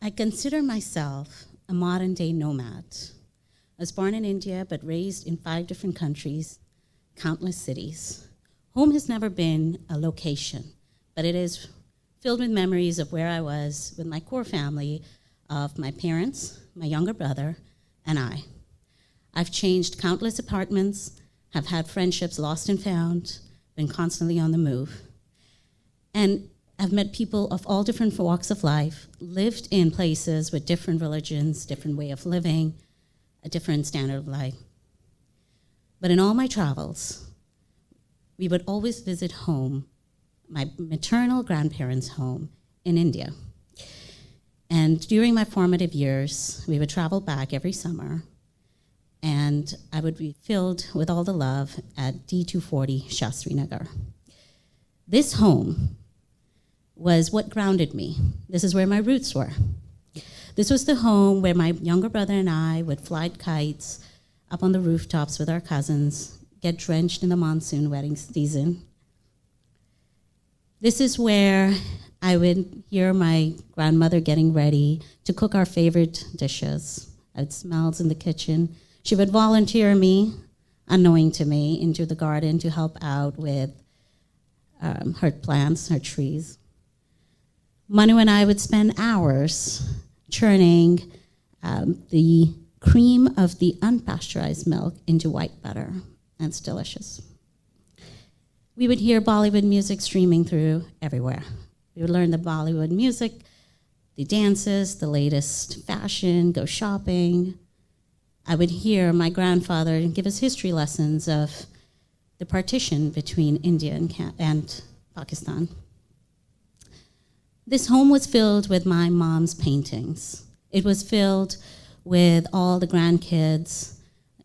I consider myself a modern-day nomad. I was born in India, but raised in 5 different countries, countless cities. Home has never been a location, but it is filled with memories of where I was with my core family of my parents, my younger brother, and I. I've changed countless apartments, have had friendships lost and found, been constantly on the move. And I've met people of all different walks of life, lived in places with different religions, different way of living, a different standard of life. But in all my travels, we would always visit home, my maternal grandparents' home in India. And during my formative years, we would travel back every summer, and I would be filled with all the love at D240 Shastri Nagar. This home was what grounded me. This is where my roots were. This was the home where my younger brother and I would fly kites up on the rooftops with our cousins, get drenched in the monsoon wedding season. This is where I would hear my grandmother getting ready to cook our favorite dishes. It smells in the kitchen. She would volunteer me, unknowing to me, into the garden to help out with her plants, her trees. Manu and I would spend hours churning the cream of the unpasteurized milk into white butter, and it's delicious. We would hear Bollywood music streaming through everywhere. We would learn the Bollywood music, the dances, the latest fashion, go shopping. I would hear my grandfather give us history lessons of the partition between India and Pakistan. This home was filled with my mom's paintings. It was filled with all the grandkids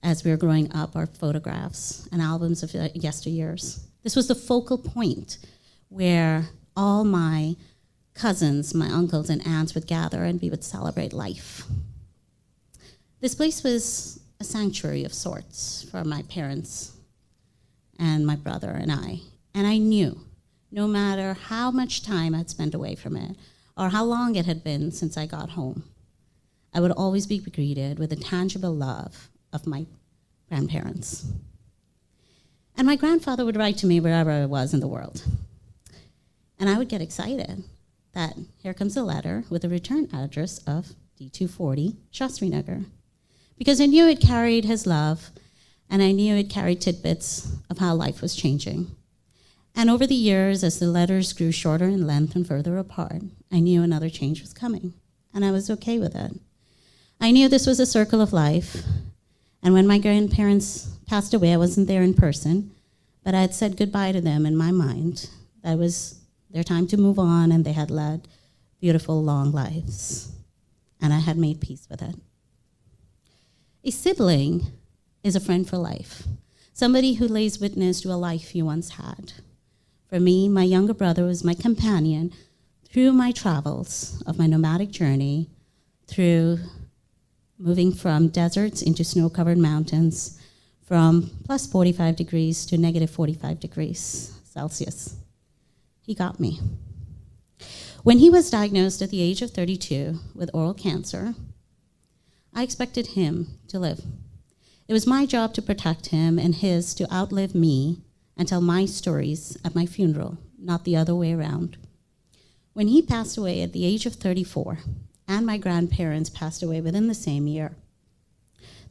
as we were growing up, our photographs and albums of yesteryears. This was the focal point where all my cousins, my uncles and aunts would gather and we would celebrate life. This place was a sanctuary of sorts for my parents and my brother and I. And I knew no matter how much time I'd spent away from it or how long it had been since I got home, I would always be greeted with the tangible love of my grandparents. And my grandfather would write to me wherever I was in the world. And I would get excited that here comes a letter with a return address of D240 Shastri Nagar. Because I knew it carried his love, and I knew it carried tidbits of how life was changing. And over the years, as the letters grew shorter in length and further apart, I knew another change was coming, and I was okay with it. I knew this was a circle of life, and when my grandparents passed away, I wasn't there in person, but I had said goodbye to them in my mind. That was their time to move on, and they had led beautiful, long lives, and I had made peace with it. A sibling is a friend for life, somebody who lays witness to a life you once had. For me, my younger brother was my companion through my travels of my nomadic journey, through moving from deserts into snow-covered mountains, from plus 45 degrees to negative 45 degrees Celsius. He got me. When he was diagnosed at the age of 32 with oral cancer, I expected him to live. It was my job to protect him and his to outlive me and tell my stories at my funeral, not the other way around. When he passed away at the age of 34, and my grandparents passed away within the same year,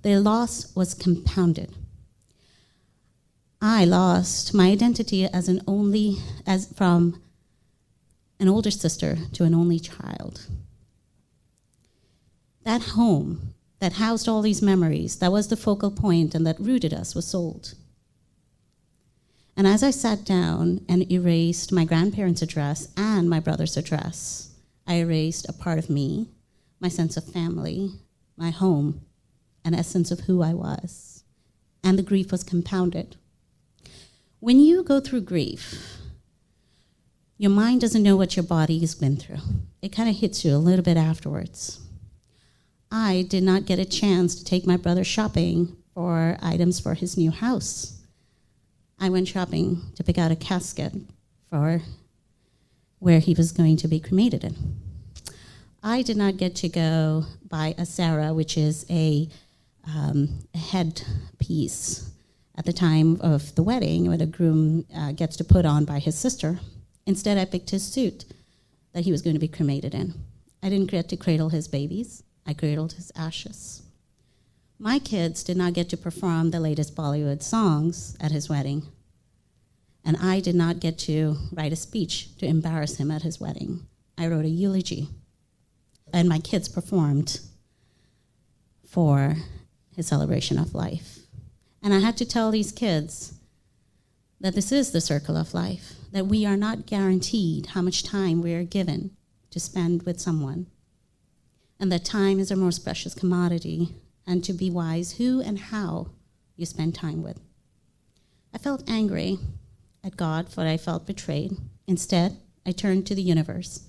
their loss was compounded. I lost my identity from an older sister to an only child. That home that housed all these memories, that was the focal point and that rooted us, was sold. And as I sat down and erased my grandparents' address and my brother's address, I erased a part of me, my sense of family, my home, an essence of who I was. And the grief was compounded. When you go through grief, your mind doesn't know what your body has been through. It kind of hits you a little bit afterwards. I did not get a chance to take my brother shopping for items for his new house. I went shopping to pick out a casket for where he was going to be cremated in. I did not get to go buy a Sarah, which is a headpiece at the time of the wedding, where the groom gets to put on by his sister. Instead, I picked his suit that he was going to be cremated in. I didn't get to cradle his babies. I cradled his ashes. My kids did not get to perform the latest Bollywood songs at his wedding. And I did not get to write a speech to embarrass him at his wedding. I wrote a eulogy. And my kids performed for his celebration of life. And I had to tell these kids that this is the circle of life, that we are not guaranteed how much time we are given to spend with someone, and that time is our most precious commodity, and to be wise who and how you spend time with. I felt angry at God, for I felt betrayed. Instead, I turned to the universe.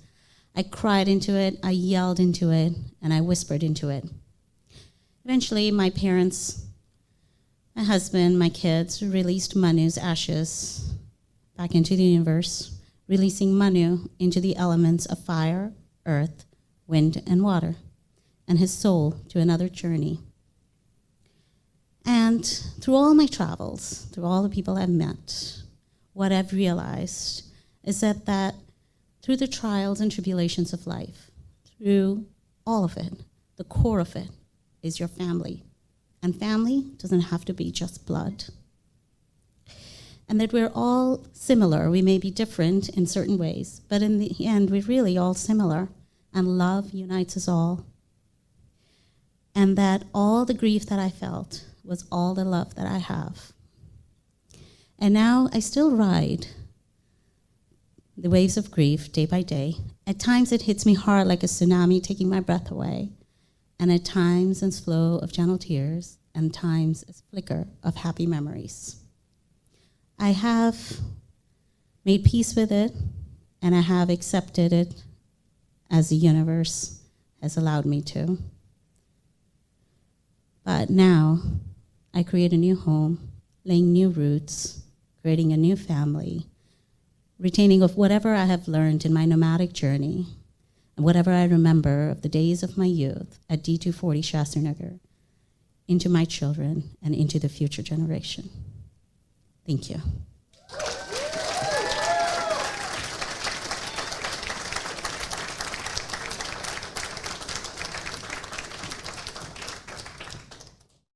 I cried into it, I yelled into it, and I whispered into it. Eventually, my parents, my husband, my kids released Manu's ashes back into the universe, releasing Manu into the elements of fire, earth, wind, and water, and his soul to another journey. And through all my travels, through all the people I've met, what I've realized is that through the trials and tribulations of life, through all of it, the core of it is your family. And family doesn't have to be just blood. And that we're all similar. We may be different in certain ways, but in the end, we're really all similar. And love unites us all. And that all the grief that I felt was all the love that I have. And now I still ride the waves of grief day by day. At times it hits me hard like a tsunami, taking my breath away. And at times it's flow of gentle tears, and times it's flicker of happy memories. I have made peace with it, and I have accepted it as the universe has allowed me to. But now I create a new home, laying new roots, creating a new family, retaining of whatever I have learned in my nomadic journey, and whatever I remember of the days of my youth at D240 Shastrinagar, into my children and into the future generation. Thank you.